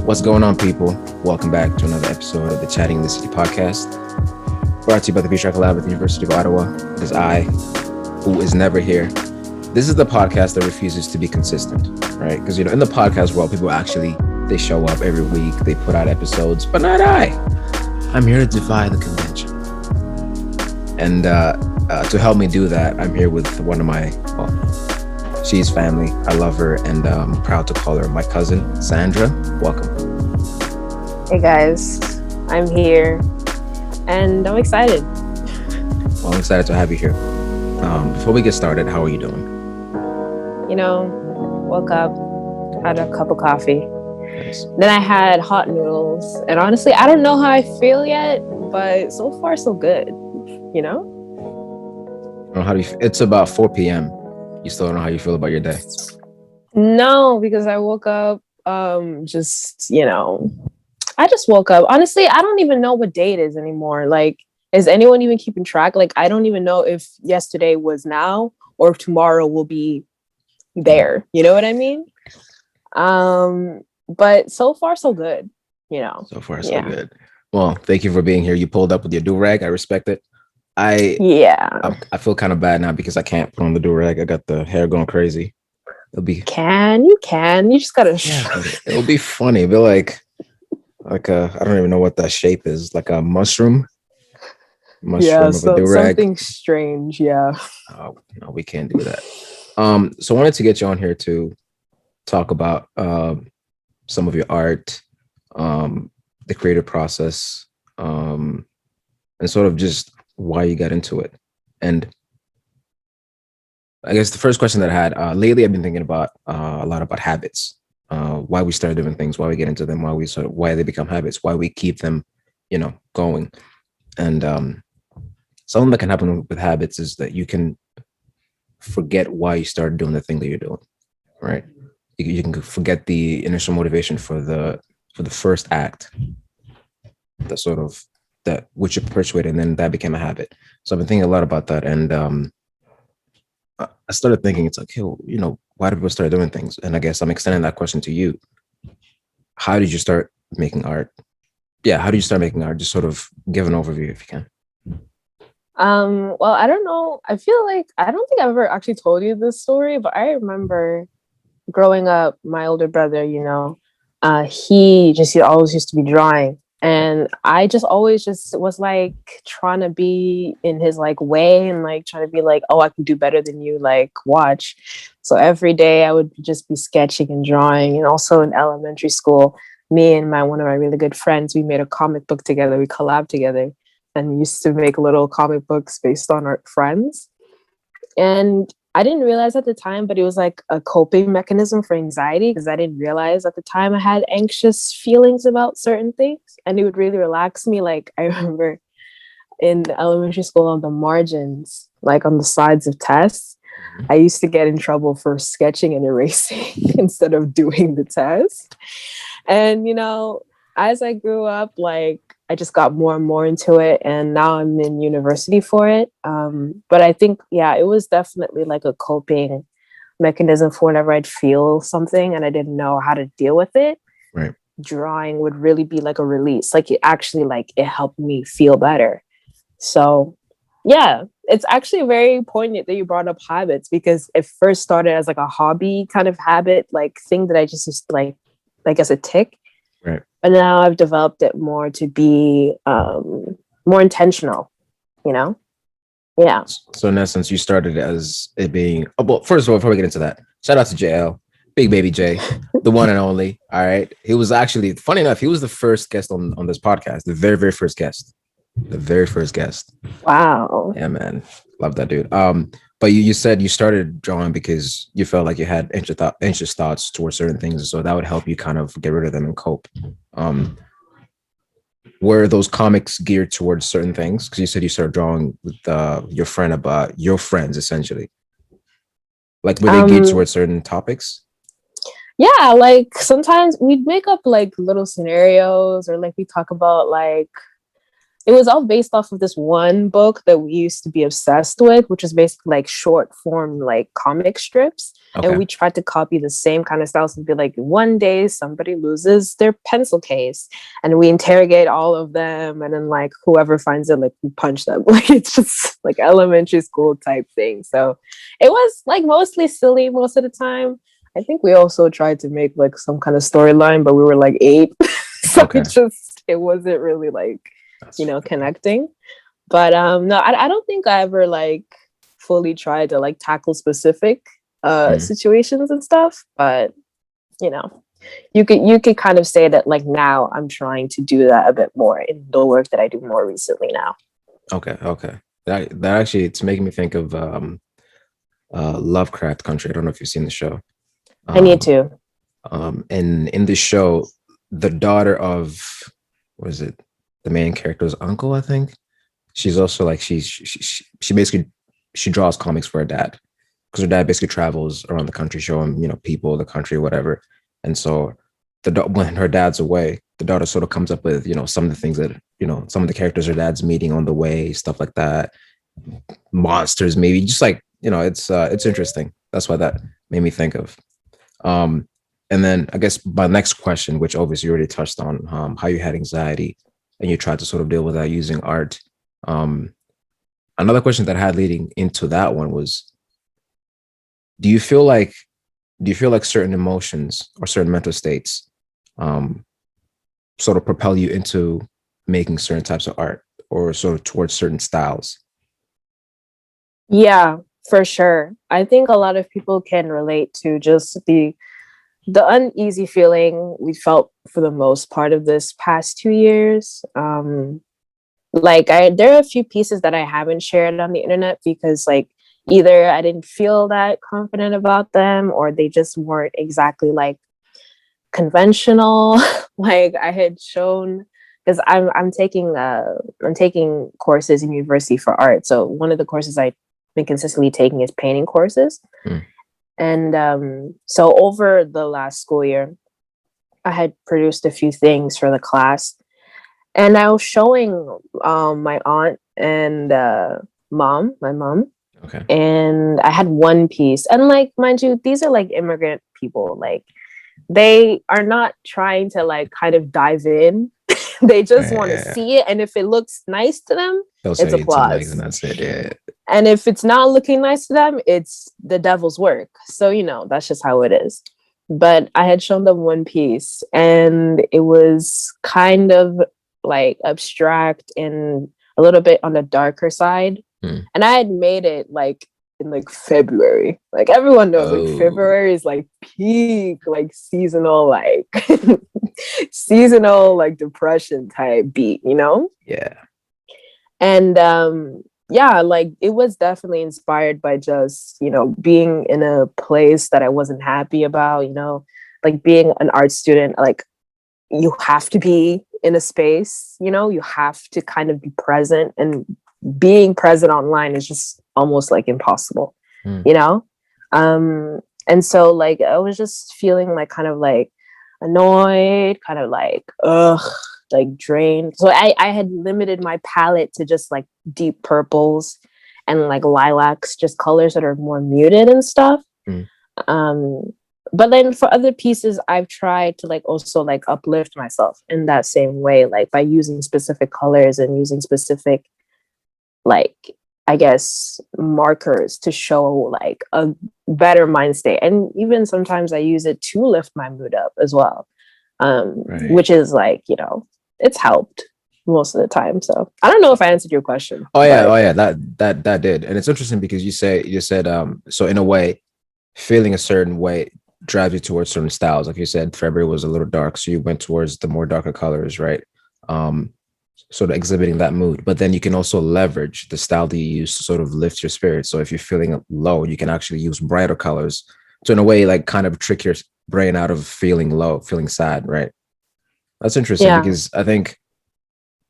What's going on, people? Welcome back to another episode of the Chatting in the City podcast, brought to you by the V-TRaC Lab at the University of Ottawa. It is I, who is never here. This is the podcast that refuses to be consistent, right? Because, in the podcast world, people actually, they show up every week, they put out episodes, but not I. I'm here to defy the convention. And to help me do that, I'm here with one of my, she's family. I love her, and I'm proud to call her my cousin, Sandra. Welcome. Hey guys, I'm here, and I'm excited. Well, I'm excited to have you here. Before we get started, how are you doing? Woke up, had a cup of coffee. Nice. Then I had hot noodles, and honestly, I don't know how I feel yet, but so far so good. How do you? It's about 4 p.m. You still don't know how you feel about your day? No, because I woke up, I just woke up. Honestly, I don't even know what day it is anymore. Like, is anyone even keeping track? Like, I don't even know if yesterday was now or if tomorrow will be there. You know what I mean? But so far so good, So far so good. Well, thank you for being here. You pulled up with your do-rag. I respect it. I feel kind of bad now because I can't put on the do-rag. I got the hair going crazy. It'll be you just gotta it'll be funny. It'll be like I don't even know what that shape is, like a mushroom of a do-rag. Something strange. Oh, no, we can't do that. So I wanted to get you on here to talk about some of your art, the creative process, and sort of just why you got into it. And I guess the first question that I had, lately I've been thinking about a lot about habits, why we start doing things, why we get into them, why they become habits, why we keep them, going. And something that can happen with habits is that you can forget why you started doing the thing that you're doing, right? You can forget the initial motivation for the first act, the sort of that which you perpetuated, and then that became a habit. So I've been thinking a lot about that, and I started thinking, it's like, hey, why do people start doing things? And I guess I'm extending that question to you. How did you start making art? Yeah, how did you start making art? Just sort of give an overview if you can. Well, I don't know. I feel like I don't think I've ever actually told you this story, but I remember growing up, my older brother, he always used to be drawing. And I just always just was like trying to be in his like way and like trying to be like, oh, I can do better than you, like watch. So every day I would just be sketching and drawing. And also in elementary school, me and one of my really good friends, we made a comic book together. We collabed together and we used to make little comic books based on our friends. And I didn't realize at the time, but it was like a coping mechanism for anxiety because I didn't realize at the time I had anxious feelings about certain things, and it would really relax me. Like I remember in elementary school on the margins, like on the sides of tests, I used to get in trouble for sketching and erasing instead of doing the test. And, as I grew up, like I just got more and more into it, and now I'm in university for it. But I think, it was definitely like a coping mechanism for whenever I'd feel something and I didn't know how to deal with it. Right. Drawing would really be like a release. Like it actually, it helped me feel better. So, it's actually very poignant that you brought up habits because it first started as like a hobby kind of habit, like thing that I just used to like as a tick. Right. But now I've developed it more to be more intentional, Yeah. So in essence, you started as it being, well, first of all, before we get into that, shout out to JL, Big Baby J, the one and only. All right. He was actually, funny enough, he was the first guest on this podcast, the very, very first guest. Wow. Yeah, man. Love that dude. But you said you started drawing because you felt like you had anxious thoughts towards certain things, so that would help you kind of get rid of them and cope. Were those comics geared towards certain things? Because you said you started drawing with your friend about your friends, essentially. Like, were they geared towards certain topics? Yeah, like sometimes we'd make up like little scenarios, or like we talk about like it was all based off of this one book that we used to be obsessed with, which is basically like short form, like comic strips. And Okay. we tried to copy the same kind of styles and be like, one day somebody loses their pencil case and we interrogate all of them. And then like whoever finds it, like we punch them. Like it's just like elementary school type thing. So it was like mostly silly most of the time. I think we also tried to make like some kind of storyline, but we were like 8. So Okay. it wasn't really like, That's connecting. But no, I don't think I ever like fully tried to like tackle specific mm, situations and stuff. But you know, you could kind of say that like now I'm trying to do that a bit more in the work that I do more recently now. okay. Okay. That actually it's making me think of Lovecraft Country. I don't know if you've seen the show. I need Um, to. and in the show, the daughter of what is it? The main character's uncle, I think. She's also like she basically she draws comics for her dad because her dad basically travels around the country showing people the country whatever. And so when her dad's away, the daughter sort of comes up with some of the things that some of the characters her dad's meeting on the way, stuff like that, monsters maybe, just like it's interesting. That's why that made me think of. Um, and then I guess my next question, which obviously you already touched on, how you had anxiety and you tried to sort of deal with that using art. Um, Another question that I had leading into that one was, do you feel like certain emotions or certain mental states um, sort of propel you into making certain types of art or sort of towards certain styles? Yeah, for sure. I think a lot of people can relate to just the uneasy feeling we felt for the most part of this past 2 years. Like there are a few pieces that I haven't shared on the internet because like either I didn't feel that confident about them or they just weren't exactly like conventional. Like I had shown because I'm taking courses in university for art. So one of the courses I've been consistently taking is painting courses. Mm, And so over the last school year, I had produced a few things for the class. And I was showing my aunt and my mom, okay. and I had one piece. And like, mind you, these are like immigrant people. Like they are not trying to like kind of dive in. They just want to Yeah. see it. And if it looks nice to them, They'll it's say it's a legs and applause. that's it. Yeah. And if it's not looking nice to them, it's the devil's work. So, that's just how it is. But I had shown them one piece and it was kind of like abstract and a little bit on the darker side. Mm. And I had made it like in like February. Like everyone knows like Oh, February is like peak, like seasonal, like seasonal, like depression type beat. yeah. And yeah, like it was definitely inspired by just being in a place that I wasn't happy about, like being an art student. Like you have to be in a space, you have to kind of be present, and being present online is just almost like impossible, Mm. you know and so like I was just feeling like kind of like annoyed, kind of like like drained. So I had limited my palette to just like deep purples and like lilacs, just colors that are more muted and stuff. Mm. um but then for other pieces I've tried to like also like uplift myself in that same way, like by using specific colors and using specific, like, I guess, markers to show like a better mind state. And even sometimes I use it to lift my mood up as well. Right. Which is like, it's helped most of the time. So I don't know if I answered your question, Oh yeah, but oh yeah, that did. And it's interesting because you said so in a way, feeling a certain way drives you towards certain styles. Like you said, February was a little dark, so you went towards the more darker colors, right? Um, Sort of exhibiting that mood. But then you can also leverage the style that you use to sort of lift your spirit. So if you're feeling low, you can actually use brighter colors to in a way like kind of trick your brain out of feeling low, feeling sad, right? That's interesting yeah. because I think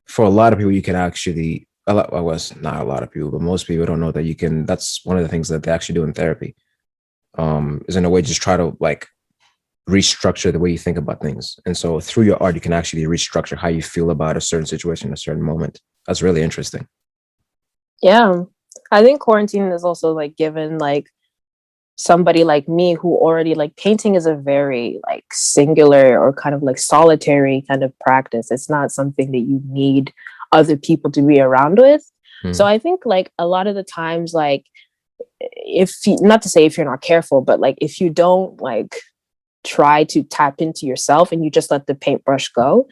for a lot of people, you can actually a lot. Well, was not a lot of people, but most people don't know that you can. That's one of the things that they actually do in therapy. Is in a way just try to like restructure the way you think about things. And so through your art, you can actually restructure how you feel about a certain situation, a certain moment. That's really interesting. Yeah. I think quarantine is also like given like somebody like me who already like painting is a very like singular or kind of like solitary kind of practice. It's not something that you need other people to be around with. So Mm, I think like a lot of the times like if you, not to say if you're not careful, but like if you don't like try to tap into yourself and you just let the paintbrush go,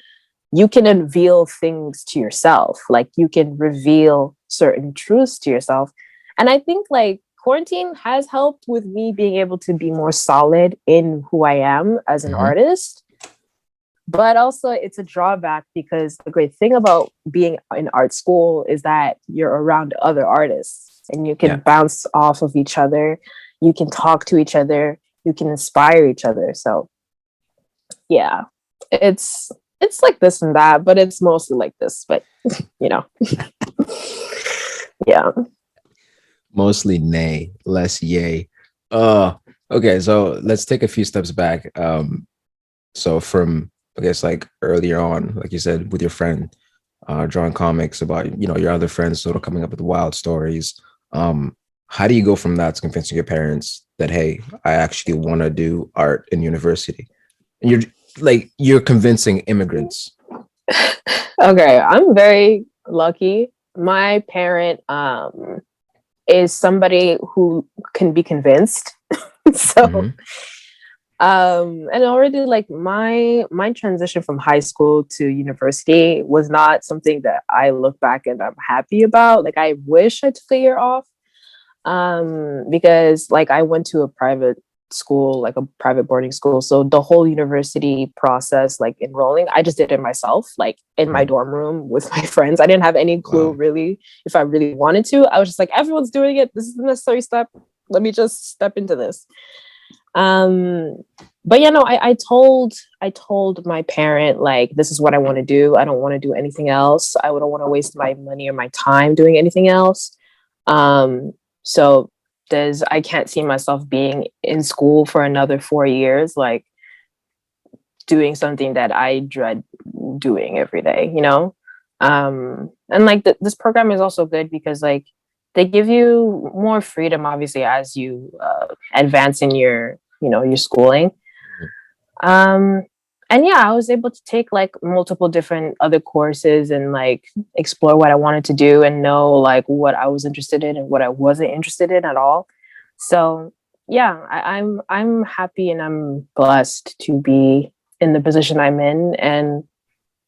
you can unveil things to yourself. Like you can reveal certain truths to yourself. And I think like quarantine has helped with me being able to be more solid in who I am as an hmm. artist. But also, it's a drawback because the great thing about being in art school is that you're around other artists and you can Yeah. bounce off of each other. You can talk to each other. You can inspire each other. So, yeah, it's like this and that, but it's mostly like this. But you know, yeah. Mostly nay, less yay. Uh, okay, so let's take a few steps back. So from I guess like earlier on, like you said, with your friend, drawing comics about your other friends sort of coming up with wild stories. Um, how do you go from that to convincing your parents that hey, I actually want to do art in university? And you're convincing immigrants. Okay, I'm very lucky. My parent is somebody who can be convinced. So Hmm. and already like my transition from high school to university was not something that I look back and I'm happy about. Like I wish I took a year off because like I went to a private school, like a private boarding school, so the whole university process, like enrolling, I just did it myself, like in my Mm, dorm room with my friends. I didn't have any clue wow. really if I really wanted to. I was just like, everyone's doing it, this is the necessary step, let me just step into this. um but yeah, no, I told my parent like this is what I want to do. I don't want to do anything else. I don't want to waste my money or my time doing anything else. So there's I can't see myself being in school for another 4 years, like doing something that I dread doing every day, you know? And like this program is also good because like they give you more freedom, obviously, as you advance in your, your schooling. Um, and yeah, I was able to take like multiple different other courses and like explore what I wanted to do and know like what I was interested in and what I wasn't interested in at all. So yeah, I'm happy and I'm blessed to be in the position I'm in, and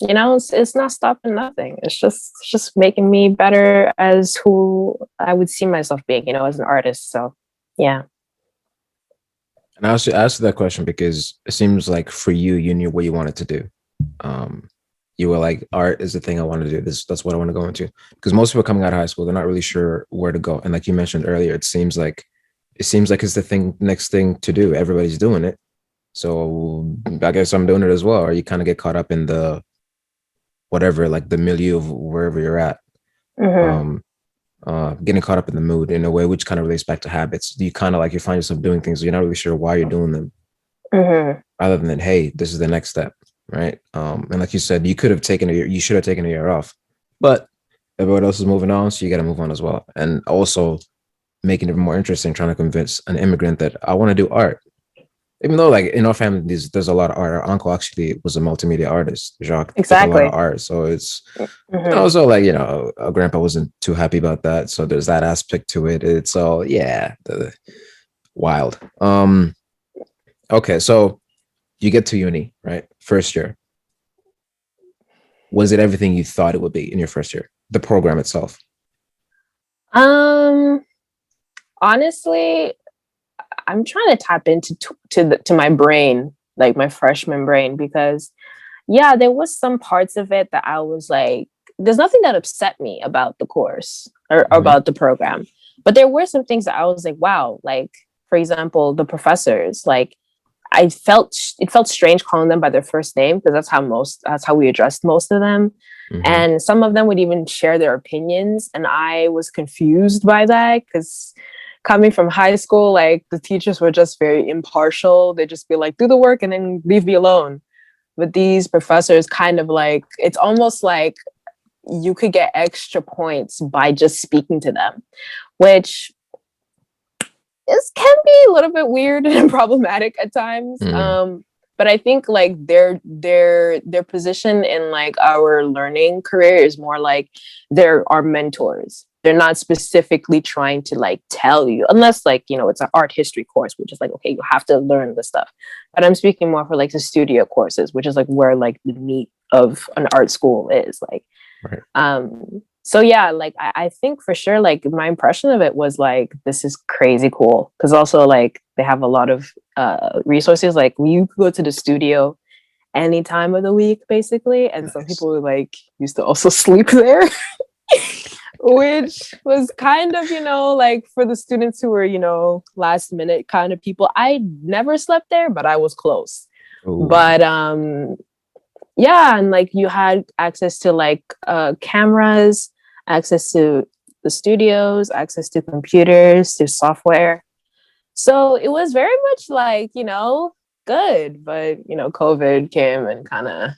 it's not stopping nothing. It's just making me better as who I would see myself being, as an artist. So yeah. And I asked that question because it seems like for you, you knew what you wanted to do. Um, you were like, art is the thing I want to do. That's what I want to go into. Because most people coming out of high school, they're not really sure where to go. And like you mentioned earlier, it seems like it's the next thing to do. Everybody's doing it. So I guess I'm doing it as well. Or you kind of get caught up in the whatever, like the milieu of wherever you're at. Hmm. Um, getting caught up in the mood in a way, which kind of relates back to habits. You kind of like you find yourself doing things you're not really sure why you're doing them, Hmm. rather than hey, this is the next step, right? And like you said, you should have taken a year off, but everyone else is moving on, so you got to move on as well. And also making it more interesting, trying to convince an immigrant that I want to do art. Even though, like in our family, there's a lot of art. Our uncle actually was a multimedia artist. Jacques did a lot of Exactly. art, so it's Hmm. also like our grandpa wasn't too happy about that. So there's that aspect to it. It's all wild. Okay, so you get to uni, right? First year. Was it everything you thought it would be in your first year? The program itself. Um, Honestly, I'm trying to tap into to my brain, like my freshman brain, because yeah, there was some parts of it that I was like, there's nothing that upset me about the course or Mm-hmm. about the program, but there were some things that I was like, wow, like for example, the professors, like it felt strange calling them by their first name because that's how we addressed most of them. Mm-hmm. And some of them would even share their opinions. And I was confused by that because coming from high school, like the teachers were just very impartial. They'd just be like, do the work and then leave me alone. But these professors kind of like, it's almost like you could get extra points by just speaking to them, which can be a little bit weird and problematic at times. But I think like their position in like our learning career is more like they're our mentors. They're not specifically trying to like tell you, unless like, you know, it's an art history course, which is like, okay, you have to learn the stuff. But I'm speaking more for like the studio courses, which is like where like the meat of an art school is like. Right. So yeah, like I think for sure, like my impression of it was like, this is crazy cool. Cause also like they have a lot of resources. Like you could go to the studio any time of the week, basically. And some Nice. people like used to also sleep there, which was kind of, you know, like for the students who were, you know, last minute kind of people. I never slept there, but I was close. Ooh. But yeah, and like you had access to like cameras, access to the studios, access to computers, to software. So it was very much like, you know, good, but you know, COVID came and kind of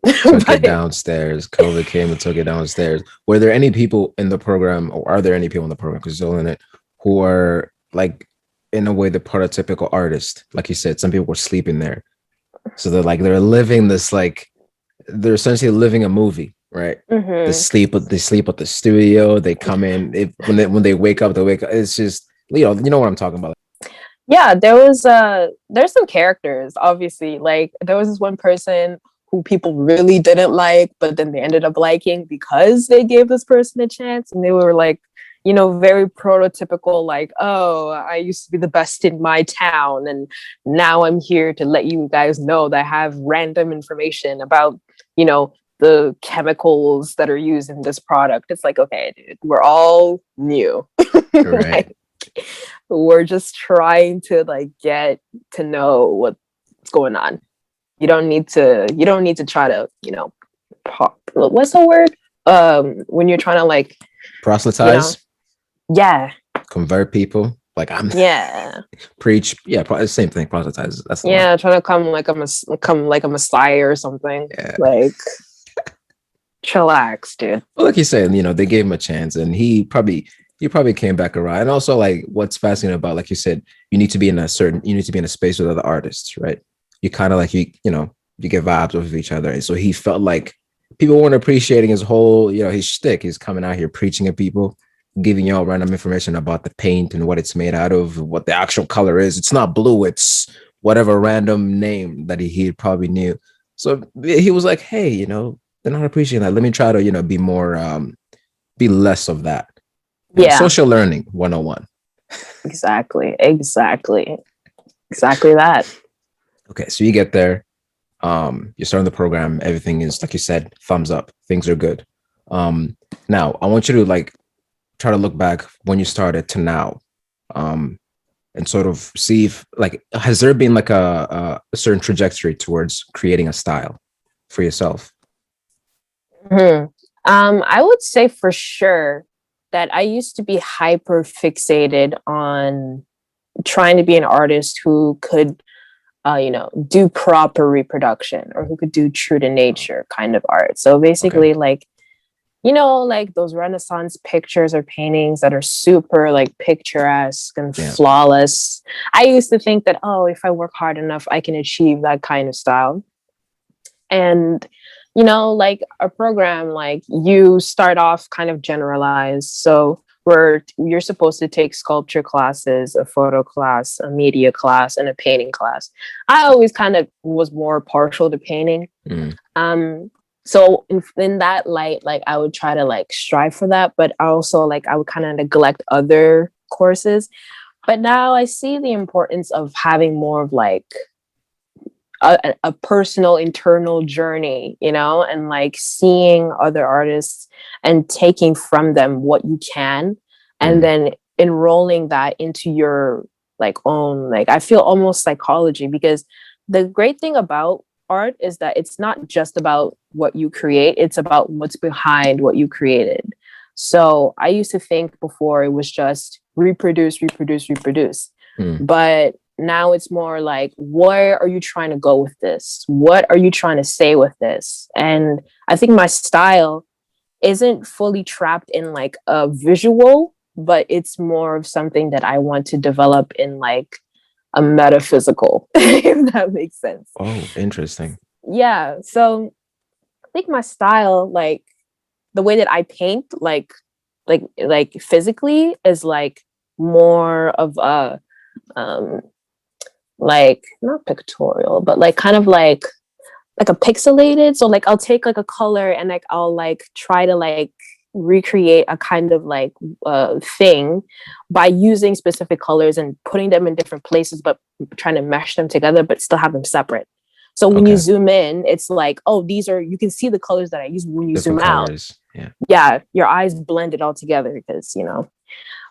Took it downstairs. COVID came and took it downstairs. Were there any people in the program, or are there any people in the program, because you're still in it, who are like, in a way, the prototypical artist? Like you said, some people were sleeping there. So they're living this, like, they're essentially living a movie, right? They sleep at the studio. They come in, when they wake up, they wake up. It's just, you know what I'm talking about. Yeah, there's some characters, obviously. Like there was this one person who people really didn't like, but then they ended up liking because they gave this person a chance, and they were like, you know, very prototypical, like, oh, I used to be the best in my town, and now I'm here to let you guys know that I have random information about, you know, the chemicals that are used in this product. It's like, okay, dude, we're all new. Right. Like, we're just trying to like get to know what's going on. You don't need to try to, you know, what's the word? When you're trying to like, Proselytize, yeah, convert people. Like, I'm yeah, preach. Yeah, same thing. Proselytize. That's the one. yeah, trying to come like a messiah or something. Yeah. Like, chillax, dude. Well, like you said, you know, they gave him a chance, and he probably came back around. And also, like, what's fascinating about, like you said, you need to be in a space with other artists, right? You kind of like, you know, you get vibes off of each other. And so he felt like people weren't appreciating his whole, you know, his shtick. He's coming out here preaching at people, giving y'all random information about the paint and what it's made out of, what the actual color is. It's not blue, it's whatever random name that he probably knew. So he was like, hey, you know, they're not appreciating that. Let me try to, you know, be more, be less of that. You know, Yeah, social learning 101. exactly that. Okay, so you get there, you're starting the program, everything is, like you said, thumbs up, things are good. Now I want you to like try to look back when you started to now, and sort of see if, like, has there been like a certain trajectory towards creating a style for yourself? I would say for sure that I used to be hyper fixated on trying to be an artist who could, you know, do proper reproduction, or who could do true to nature kind of art. So basically, Okay. like, you know, like those Renaissance pictures or paintings that are super like picturesque and Yeah. flawless. I used to think that, oh, if I work hard enough, I can achieve that kind of style. And, you know, like a program, like you start off kind of generalized. So where you're supposed to take sculpture classes, a photo class, a media class, and a painting class. I always kind of was more partial to painting. Mm. So in that light, like I would try to like strive for that, but also like I would kind of neglect other courses. But now I see the importance of having more of like a personal internal journey, you know, and like seeing other artists and taking from them what you can, and then enrolling that into your like own, like, I feel almost psychology, because the great thing about art is that it's not just about what you create, it's about what's behind what you created. So I used to think before it was just reproduce, Mm. but now it's more like, where are you trying to go with this? What are you trying to say with this? And I think my style isn't fully trapped in like a visual, but it's more of something that I want to develop in like a metaphysical, if that makes sense. Oh, interesting. Yeah. So I think my style, like the way that I paint, like physically is like more of a um like not pictorial, but like kind of like a pixelated. So like I'll take like a color and like I'll like try to like recreate a kind of like thing by using specific colors and putting them in different places, but trying to mesh them together, but still have them separate. So when you Okay. zoom in, it's like, oh, these are, you can see the colors that I use. When you Different zoom out, colors. Yeah. yeah, your eyes blend it all together because, you know,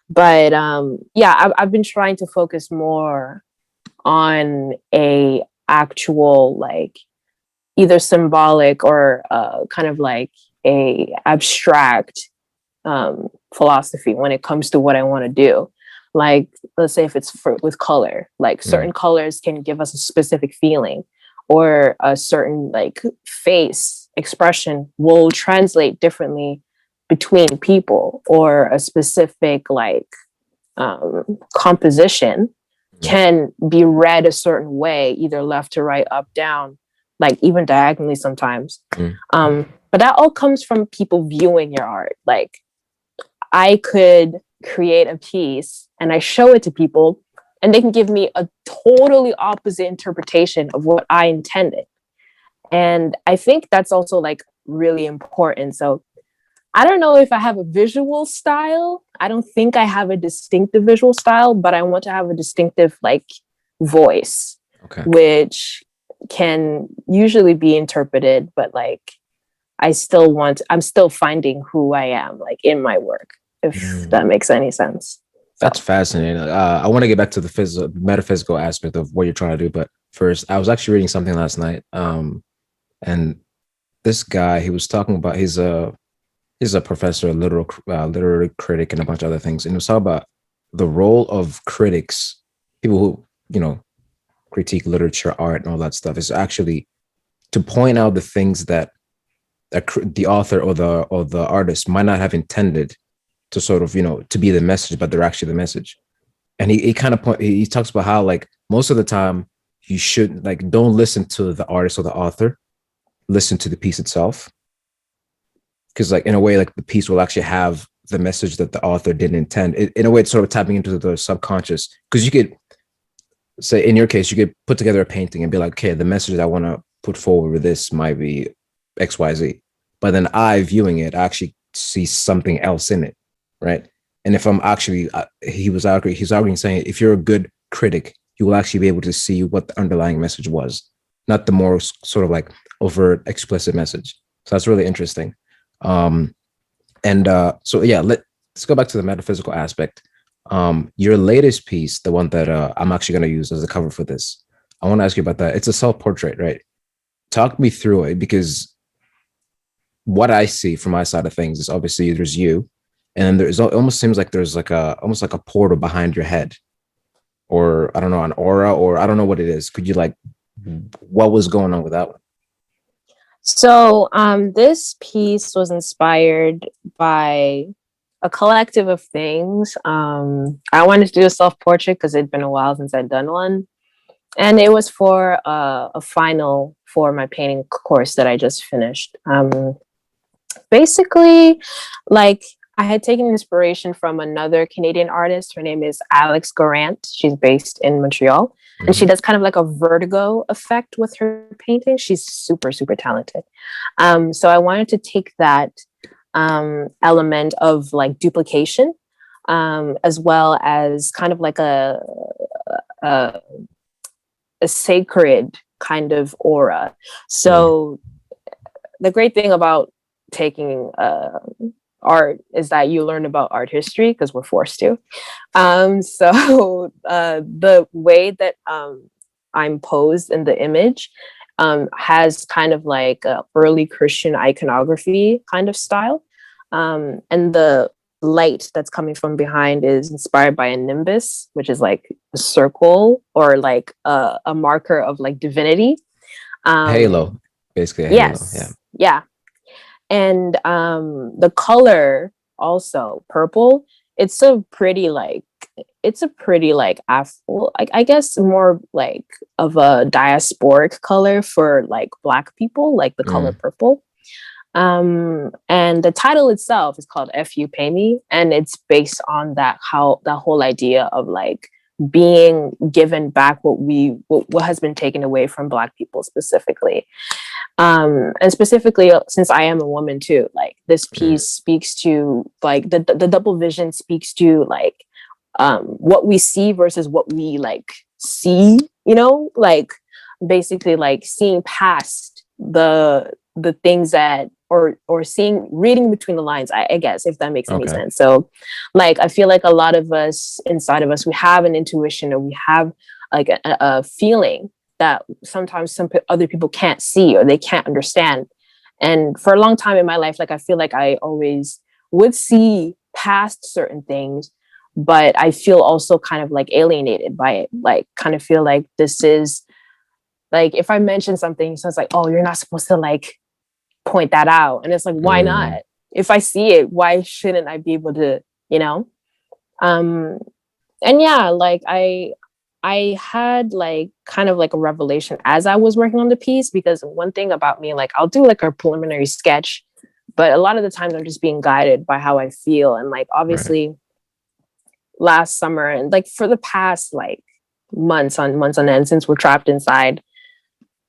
but yeah, I've been trying to focus more on a actual like either symbolic or kind of like a abstract philosophy when it comes to what I want to do. Like, let's say if it's with color, like Mm. certain colors can give us a specific feeling, or a certain like face expression will translate differently between people, or a specific like composition Mm. can be read a certain way, either left to right, up, down, like even diagonally sometimes. Mm. But that all comes from people viewing your art. Like I could create a piece and I show it to people and they can give me a totally opposite interpretation of what I intended. And I think that's also like really important. So I don't know if I have a visual style. I don't think I have a distinctive visual style, but I want to have a distinctive like voice, Okay. which can usually be interpreted, but like I'm still finding who I am like in my work, if Mm. that makes any sense. That's So, fascinating. I want to get back to the metaphysical aspect of what you're trying to do, but first, I was actually reading something last night, and this guy he was talking about he's a professor, a literary critic, and a bunch of other things, and he was talking about the role of critics, people who critique literature, art, and all that stuff, is actually to point out the things that the author or the artist might not have intended to sort of to be the message, but they're actually the message. And he kind of he talks about how like most of the time you should like don't listen to the artist or the author, listen to the piece itself, because like in a way like the piece will actually have the message that the author didn't intend. In a way, it's sort of tapping into the subconscious, because you could say in your case you could put together a painting and be like, okay, the message that I want to put forward with this might be XYZ, but then I viewing it, I actually see something else in it, right? And if I'm actually he's arguing saying if you're a good critic, you will actually be able to see what the underlying message was, not the more sort of like overt explicit message. So that's really interesting. um and so yeah, let's go back to the metaphysical aspect. Your latest piece, the one that I'm actually going to use as a cover for this, I want to ask you about that. It's a self-portrait, right? Talk me through it, because what I see from my side of things is obviously there's you, and then there's it almost seems like there's like a almost like a portal behind your head, or I don't know, an aura, or I don't know what it is. Could you like, what was going on with that one? so this piece was inspired by a collective of things. I wanted to do a self portrait because it'd been a while since I'd done one, and it was for a final for my painting course that I just finished. Basically, like I had taken inspiration from another Canadian artist. Her name is Alex Garant. She's based in Montreal, and she Mhm. does kind of like a vertigo effect with her painting. She's super, super talented. So I wanted to take that element of like duplication, as well as kind of like a, a sacred kind of aura. Mm. So the great thing about taking art is that you learn about art history because we're forced to. So the way that I'm posed in the image has kind of like a early Christian iconography kind of style. And the light that's coming from behind is inspired by a nimbus, which is like a circle or like a marker of like divinity. Um, Halo, basically a halo. Yeah. yes, yeah. And the color also purple, it's a pretty like it's a pretty like I guess more like of a diasporic color for like Black people, like the color Mm, purple. And the title itself is called F You Pay Me, and it's based on that whole idea of like being given back what has been taken away from Black people specifically. And specifically, since I am a woman too, like this mm, piece speaks to like the double vision speaks to like what we see versus what we like see, like basically like seeing past the things that or seeing reading between the lines, I guess, if that makes any okay. sense. So like I feel like a lot of us inside of us, we have an intuition, or we have like a feeling that sometimes other people can't see or they can't understand. And for a long time in my life, like I feel like I always would see past certain things, but I feel also kind of like alienated by it. Like kind of feel like this is like if I mention something, so it's like, oh, you're not supposed to like point that out. And it's like, why Mm, not? If I see it, why shouldn't I be able to, you know? Um and yeah, like I had like kind of like a revelation as I was working on the piece, because one thing about me, like I'll do like a preliminary sketch, but a lot of the times I'm just being guided by how I feel. And like right. obviously last summer and like for the past like months on end, since we're trapped inside,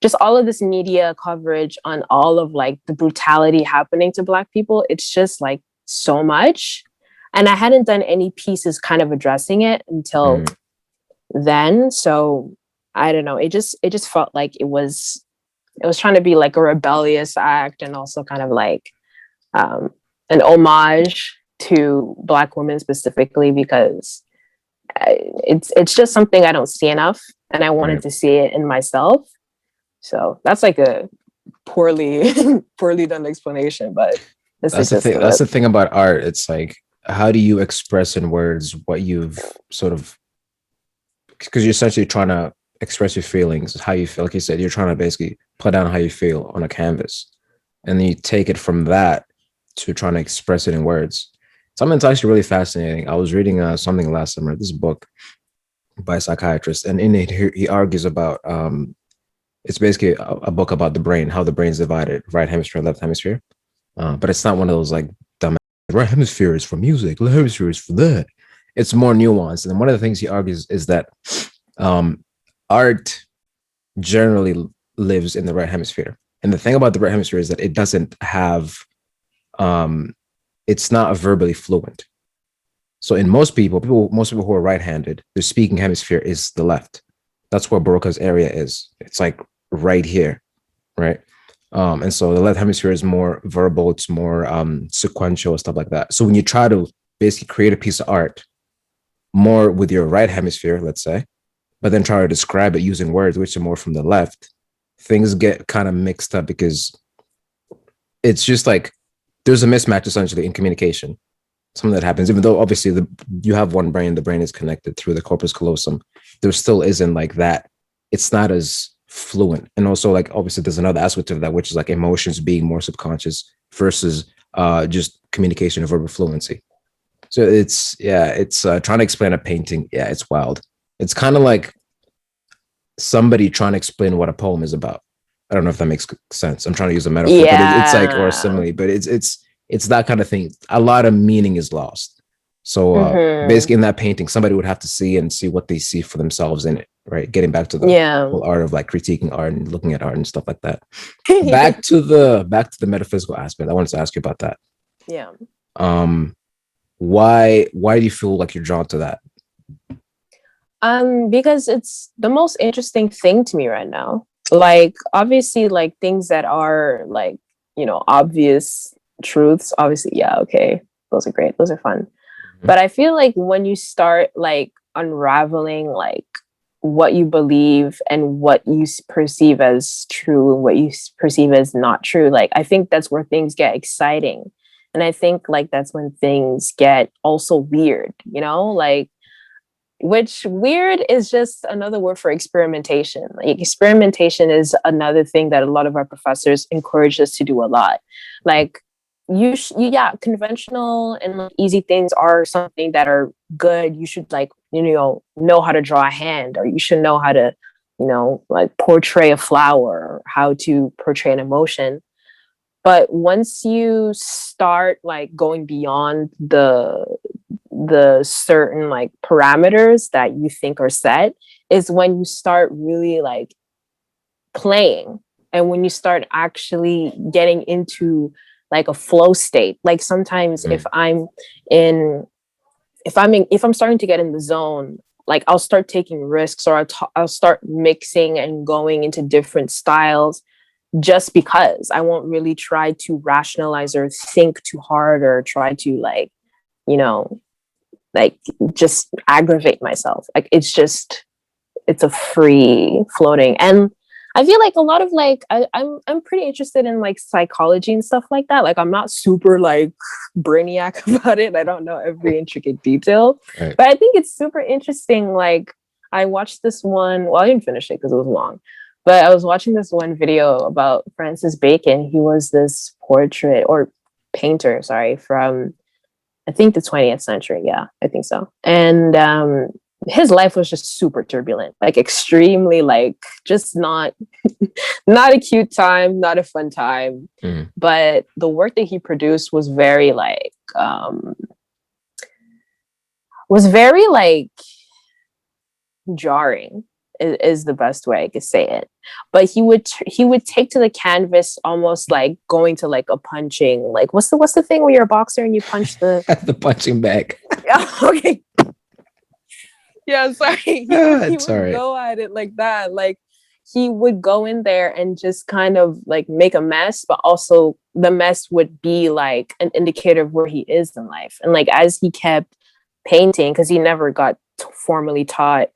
just all of this media coverage on all of like the brutality happening to Black people, it's just like so much. And I hadn't done any pieces kind of addressing it until Mm, then. So I don't know, it just felt like it was trying to be like a rebellious act, and also kind of like um an homage to Black women specifically, because it's just something I don't see enough, and I wanted right. to see it in myself. So that's like a poorly poorly done explanation, but that's the That's the gist thing. of That's it. the thing about art. It's like, how do you express in words what you've sort of, because you're essentially trying to express your feelings, how you feel. Like you said, you're trying to basically put down how you feel on a canvas, and then you take it from that to trying to express it in words. Something that's actually really fascinating. I was reading something last summer, this book by a psychiatrist, and in it he argues about it's basically a book about the brain, how the brain's divided, right hemisphere, left hemisphere. But it's not one of those like dumb right hemisphere is for music, left hemisphere is for that. It's more nuanced. And one of the things he argues is that um, art generally lives in the right hemisphere. And the thing about the right hemisphere is that it doesn't have, um, it's not verbally fluent. So in most people who are right-handed, their speaking hemisphere is the left. That's where Broca's area is. It's like right here, right? And so the left hemisphere is more verbal, it's more sequential, stuff like that. So when you try to basically create a piece of art more with your right hemisphere, let's say, but then try to describe it using words which are more from the left, things get kind of mixed up because it's just like there's a mismatch essentially in communication. Something that happens, even though obviously you have one brain, the brain is connected through the corpus callosum. There still isn't like that. It's not as fluent, and also like obviously there's another aspect of that, which is like emotions being more subconscious versus just communication of verbal fluency. So it's trying to explain a painting. Yeah, it's wild. It's kind of like somebody trying to explain what a poem is about. I don't know if that makes sense. I'm trying to use a metaphor, but it's like, or a Yeah. simile, but it's that kind of thing. A lot of meaning is lost. So Hmm. basically, in that painting, somebody would have to see and see what they see for themselves in it, right? Getting back to the Yeah. whole art of like critiquing art and looking at art and stuff like that. Yeah. Back to the metaphysical aspect. I wanted to ask you about that. Yeah. Um, why do you feel like you're drawn to that? Because it's the most interesting thing to me right now. Like, obviously, like things that are like, obvious truths, obviously, yeah, okay. Those are great. Those are fun. Mhm. But I feel like when you start like unraveling like what you believe and what you perceive as true and what you perceive as not true, like I think that's where things get exciting. And I think like that's when things get also weird, like which weird is just another word for experimentation. Like experimentation is another thing that a lot of our professors encourage us to do a lot. Like yeah, conventional and like easy things are something that are good. You should like, know how to draw a hand, or you should know how to, like portray a flower, or how to portray an emotion. But once you start like going beyond the certain like parameters that you think are set, is when you start really like playing, and when you start actually getting into like a flow state. Like sometimes Mm. in if I'm starting to get in the zone, like I'll start taking risks, or I'll start mixing and going into different styles, just because I won't really try to rationalize or think too hard, or try to like, you know like just aggravate myself. Like it's a free floating. And I feel like a lot of like I'm pretty interested in like psychology and stuff like that. Like I'm not super like brainiac about it. I don't know every intricate detail, Right. but I think it's super interesting. Like I watched this one. Well, I didn't finish it because it was long, but I was watching this one video about Francis Bacon. He was this portrait or painter, sorry, from I think the 20th century. Yeah, I think so. And his life was just super turbulent, like extremely, like just not a cute time, not a fun time. Mm. But the work that he produced was very like jarring, is the best way I could say it. But he would take to the canvas almost like going to like a punching, like what's the thing where you're a boxer and you punch the The punching bag. okay. Yeah, sorry. He It's all would right. go at it like that. Like he would go in there and just kind of like make a mess, but also the mess would be like an indicator of where he is in life. And like as he kept painting, because he never got formally taught,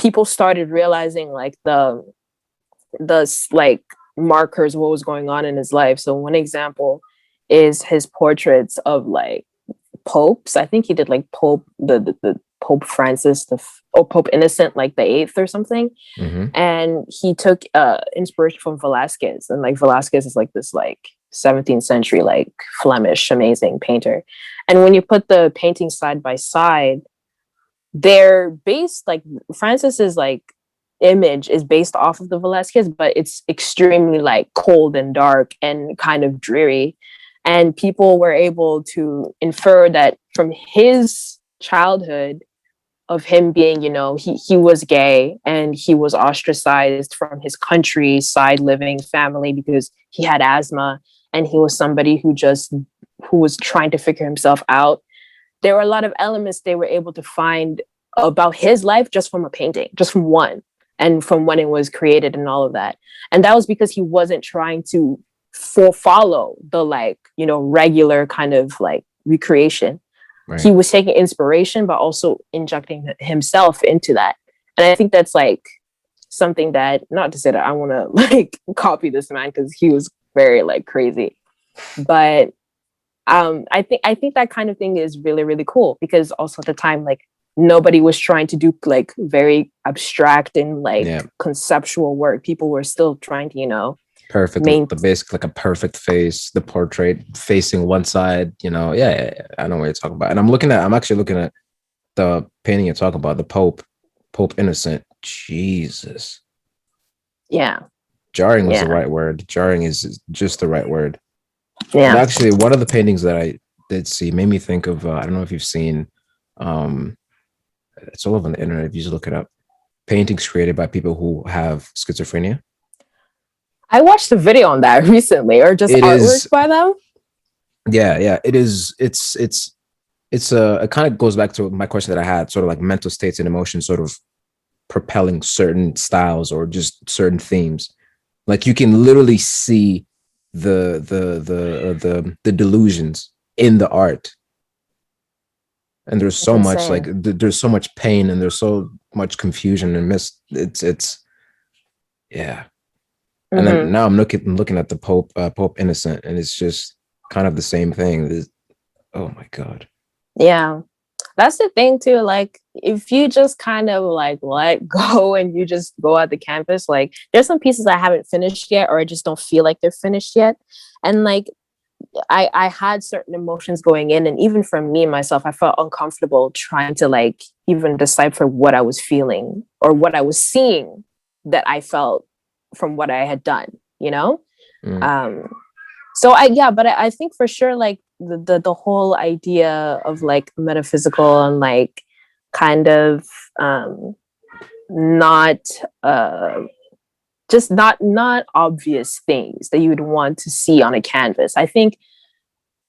people started realizing like the like markers, what was going on in his life. So one example is his portraits of like popes. I think he did like the Pope Francis or Pope Innocent, like the eighth or something. Mm-hmm. And he took inspiration from Velasquez, and like Velasquez is like this like 17th century like Flemish amazing painter. And when you put the paintings side by side, they're based like Francis's like image is based off of the Velasquez, but it's extremely like cold and dark and kind of dreary. And people were able to infer that from his childhood, of him being, he was gay and he was ostracized from his countryside living family because he had asthma, and he was somebody who was trying to figure himself out. There were a lot of elements they were able to find about his life just from a painting, just from one, and from when it was created and all of that. And that was because he wasn't trying to follow the like, regular kind of like recreation. Right. He was taking inspiration, but also injecting himself into that. And I think that's like something that, not to say that I want to like copy this man, because he was very like crazy, but I think that kind of thing is really, really cool, because also at the time, like nobody was trying to do like very abstract and like conceptual work. People were still trying to, Perfect. The basic, like a perfect face, the portrait facing one side, yeah, I know what you're talking about. And I'm actually looking at the painting you're talking about, the Pope Innocent. Jesus. Yeah. Jarring was the right word. Jarring is just the right word. Yeah. And actually, one of the paintings that I did see made me think of, I don't know if you've seen, it's all over on the internet if you just look it up, paintings created by people who have schizophrenia. I watched a video on that recently, or just artwork by them. Yeah, it is. It kind of goes back to my question that I had, sort of like mental states and emotions, sort of propelling certain styles or just certain themes. Like you can literally see the delusions in the art, and there's so much like there's so much pain and there's so much confusion and it's yeah. And then now I'm looking at the Pope Innocent, and it's just kind of the same thing. Oh my God. Yeah. That's the thing too. Like if you just kind of like let go and you just go at the canvas, like there's some pieces I haven't finished yet, or I just don't feel like they're finished yet. And like I had certain emotions going in, and even for me myself, I felt uncomfortable trying to like even decipher what I was feeling or what I was seeing that I felt from what I had done, you know? Mm. So I think for sure, like the whole idea of like metaphysical and like kind of not just not obvious things that you would want to see on a canvas. I think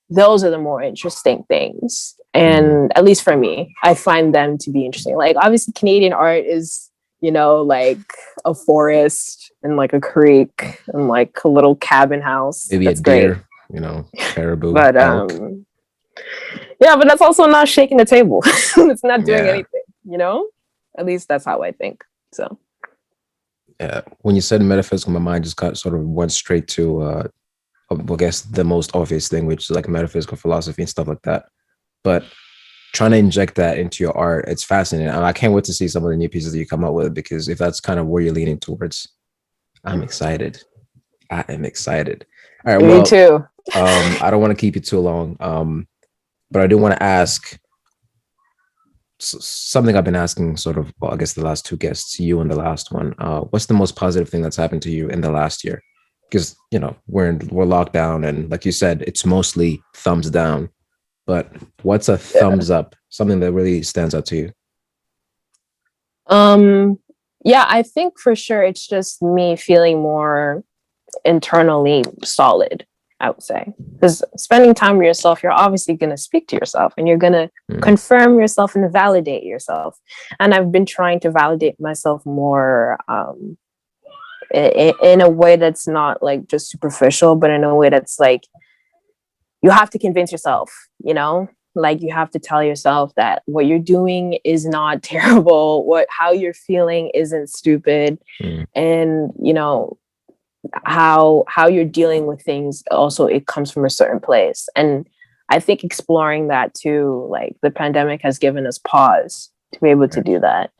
those are the more interesting things. And at least for me, I find them to be interesting. Like obviously Canadian art is, you know, like a forest and like a creek and like a little cabin house. Maybe that's a deer, great. you know, caribou, But elk. yeah, but that's also not shaking the table. It's not doing Yeah. anything, you know? At least that's how I think. So Yeah. When you said metaphysical, my mind just got sort of went straight to I guess the most obvious thing, which is like metaphysical philosophy and stuff like that. But trying to inject that into your art, it's fascinating. And I can't wait to see some of the new pieces that you come up with, because if that's kind of where you're leaning towards, I'm excited. I am excited. All right. me Well, too. I don't want to keep you too long. But I do want to ask something I've been asking sort of, well, I guess the last two guests, you and the last one. What's the most positive thing that's happened to you in the last year? Because, you know, we're locked down, and like you said, it's mostly thumbs down. But what's a thumbs up? Something that really stands out to you? Yeah, I think for sure it's just me feeling more internally solid, I would say. Because spending time with yourself, you're obviously going to speak to yourself and you're going to confirm yourself and validate yourself. And I've been trying to validate myself more in a way that's not like just superficial, but in a way that's like, you have to convince yourself, you know? Like you have to tell yourself that what you're doing is not terrible, how you're feeling isn't stupid. And you know, how you're dealing with things also, it comes from a certain place. And I think exploring that too, like the pandemic has given us pause to be able to do that.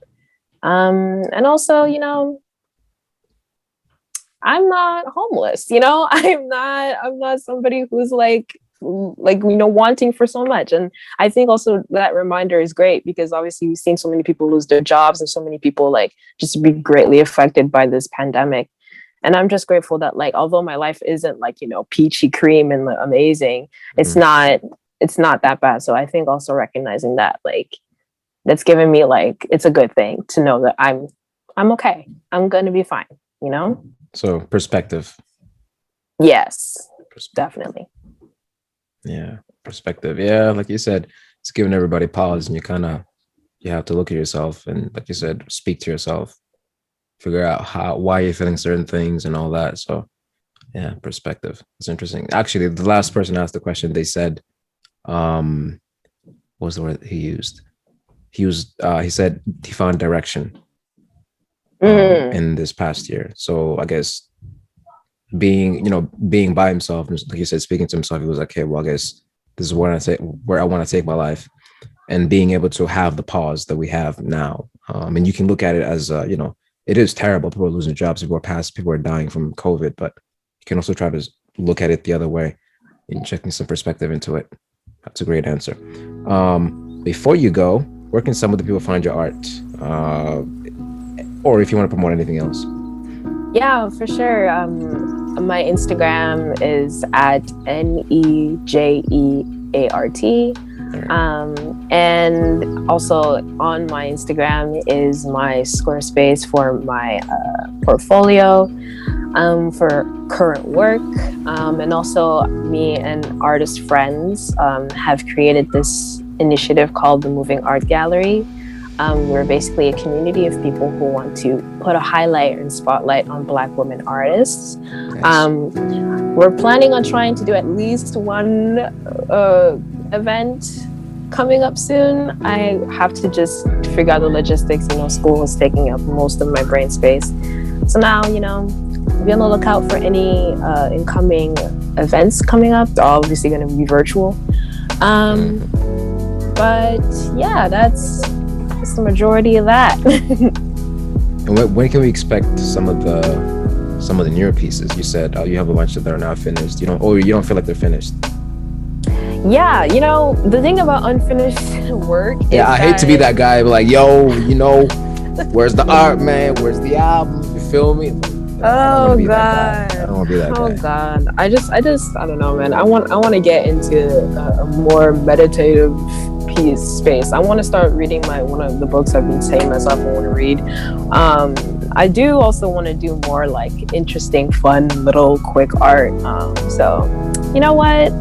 And also, you know, I'm not homeless, you know. I'm not somebody who's like you know, wanting for so much. And I think also that reminder is great, because obviously we've seen so many people lose their jobs and so many people like just be greatly affected by this pandemic. And I'm just grateful that, like, although my life isn't like, you know, peachy cream and amazing, it's not that bad. So I think also recognizing that, like, that's given me, like, it's a good thing to know that I'm okay. I'm going to be fine, you know? So perspective. Yes, definitely. Yeah, perspective. Yeah, like you said, it's giving everybody pause, and you have to look at yourself and, like you said, speak to yourself, figure out why you're feeling certain things and all that. So yeah, perspective. It's interesting. Actually, the last person asked the question, they said, what was the word he used? He said he found direction in this past year. So I guess being by himself, like you said, speaking to himself, he was like, okay, well, I guess this is where I want to take my life, and being able to have the pause that we have now. And you can look at it as, you know, it is terrible. People are losing jobs. People are dying from COVID, but you can also try to look at it the other way, injecting some perspective into it. That's a great answer. Before you go, where can some of the people find your art? Or if you want to promote anything else. Yeah, for sure. My Instagram is at NEJEART. And also on my Instagram is my Squarespace for my portfolio for current work. And also me and artist friends have created this initiative called the Moving Art Gallery. We're basically a community of people who want to put a highlight and spotlight on Black women artists. Nice. We're planning on trying to do at least one event coming up soon. I have to just figure out the logistics. You know, school is taking up most of my brain space. So now, you know, be on the lookout for any incoming events coming up. They're obviously going to be virtual. But yeah, that's the majority of that. And when can we expect some of the some of the newer pieces. You said you have a bunch that are now finished. You don't feel like they're finished. Yeah, the thing about unfinished work is I hate to be that guy, but like, yo, where's the art, man? Where's the album? You feel me? Oh God! I don't want to be that guy. Oh God! I don't know, man. I want to get into a more meditative space. I want to start reading one of the books I've been saying myself I want to read. I do also want to do more like interesting, fun, little, quick art. So, you know what,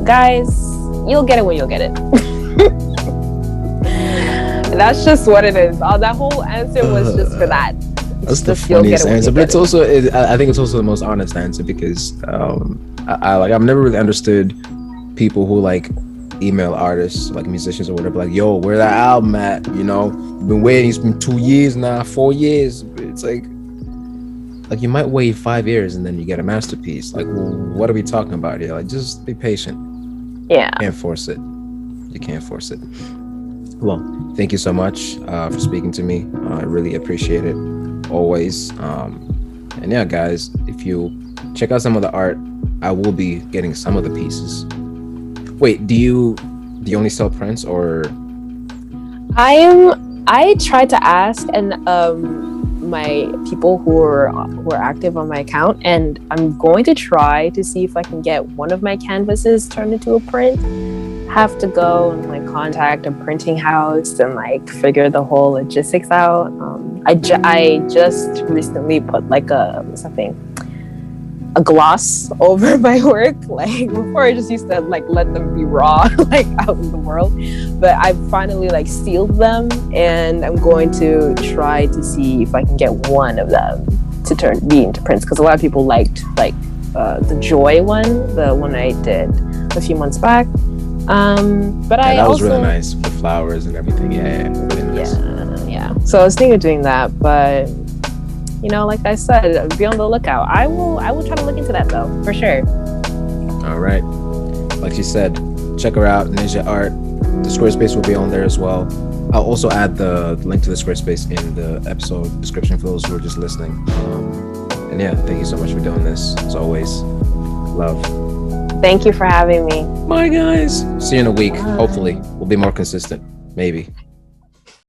guys, you'll get it when you'll get it. That's just what it is. That whole answer was just for that. That's the funniest answer, but it's also, I think it's also the most honest answer, because I've never really understood people who like email artists, like musicians or whatever, like, yo, where that album at? Been waiting. It's been 2 years now, 4 years. It's like you might wait 5 years and then you get a masterpiece. Like, well, what are we talking about here? Like, just be patient. Yeah. You can't force it. Well, thank you so much for speaking to me. I really appreciate it, always. And yeah, guys, if you check out some of the art, I will be getting some of the pieces. Wait, do you only sell prints, or? I tried to ask, and my people who are active on my account, and I'm going to try to see if I can get one of my canvases turned into a print. Have to go and like contact a printing house and like figure the whole logistics out. I just recently put like a gloss over my work. Like before, I just used to like let them be raw, like out in the world. But I finally like sealed them, and I'm going to try to see if I can get one of them to be into prints, because a lot of people liked like the Joy one, the one I did a few months back. But that was really nice with the flowers and everything. Yeah, really nice. Yeah. So I was thinking of doing that, but like I said, be on the lookout. I will try to look into that though, for sure. All right. Like she said, check her out, Ninja Art. The Squarespace will be on there as well. I'll also add the link to the Squarespace in the episode description for those who are just listening. And yeah, thank you so much for doing this. As always, love. Thank you for having me. Bye, guys. See you in a week. Bye. Hopefully, we'll be more consistent. Maybe.